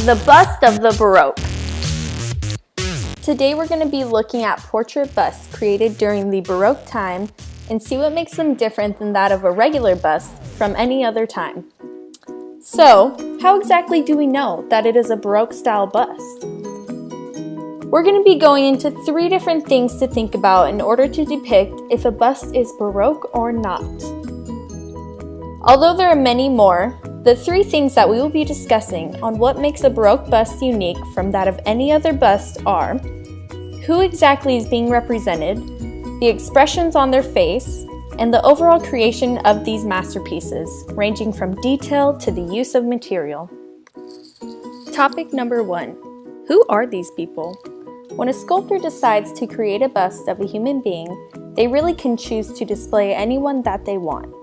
The bust of the Baroque. Today we're going to be looking at portrait busts created during the Baroque time and see what makes them different than that of a regular bust from any other time. So, how exactly do we know that it is a Baroque style bust? We're going to be going into 3 different things to think about in order to depict if a bust is Baroque or not. Although there are many more, the 3 things that we will be discussing on what makes a Baroque bust unique from that of any other bust are who exactly is being represented, the expressions on their face, and the overall creation of these masterpieces, ranging from detail to the use of material. Topic number 1. Who are these people? When a sculptor decides to create a bust of a human being, they really can choose to display anyone that they want.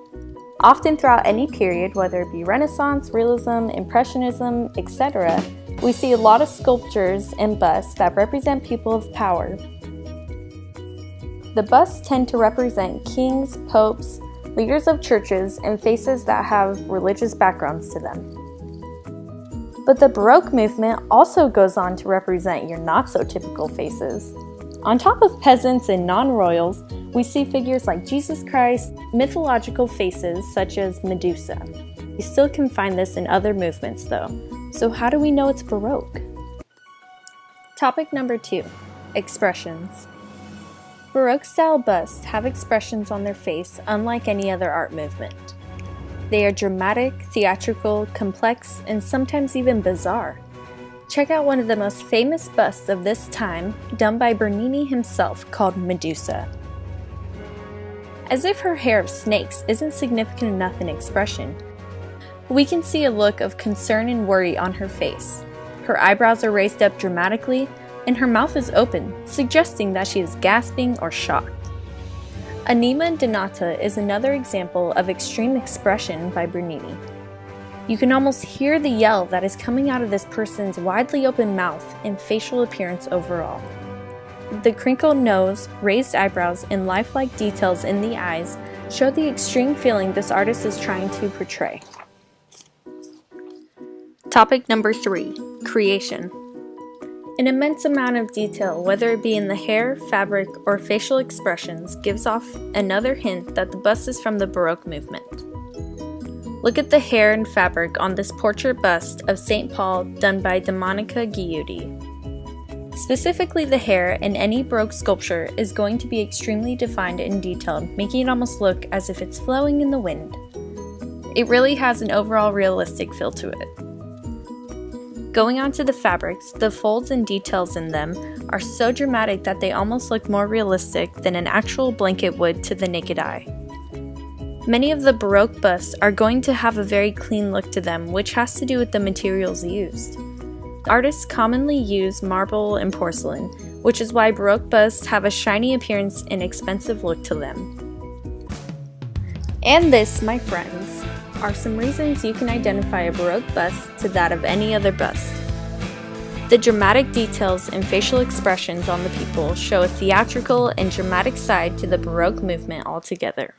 Often throughout any period, whether it be Renaissance, Realism, Impressionism, etc., we see a lot of sculptures and busts that represent people of power. The busts tend to represent kings, popes, leaders of churches, and faces that have religious backgrounds to them. But the Baroque movement also goes on to represent your not-so-typical faces. On top of peasants and non-royals, we see figures like Jesus Christ, mythological faces such as Medusa. We still can find this in other movements though, so how do we know it's Baroque? Topic number 2. Expressions. Baroque-style busts have expressions on their face unlike any other art movement. They are dramatic, theatrical, complex, and sometimes even bizarre. Check out one of the most famous busts of this time, done by Bernini himself, called Medusa. As if her hair of snakes isn't significant enough in expression, we can see a look of concern and worry on her face. Her eyebrows are raised up dramatically, and her mouth is open, suggesting that she is gasping or shocked. Anima Donata is another example of extreme expression by Bernini. You can almost hear the yell that is coming out of this person's widely open mouth and facial appearance overall. The crinkled nose, raised eyebrows, and lifelike details in the eyes show the extreme feeling this artist is trying to portray. Topic number 3. Creation. An immense amount of detail, whether it be in the hair, fabric, or facial expressions, gives off another hint that the bust is from the Baroque movement. Look at the hair and fabric on this portrait bust of St. Paul done by Domenica Giudice. Specifically, the hair in any Baroque sculpture is going to be extremely defined and detailed, making it almost look as if it's flowing in the wind. It really has an overall realistic feel to it. Going on to the fabrics, the folds and details in them are so dramatic that they almost look more realistic than an actual blanket would to the naked eye. Many of the Baroque busts are going to have a very clean look to them, which has to do with the materials used. Artists commonly use marble and porcelain, which is why Baroque busts have a shiny appearance and expensive look to them. And this, my friends, are some reasons you can identify a Baroque bust to that of any other bust. The dramatic details and facial expressions on the people show a theatrical and dramatic side to the Baroque movement altogether.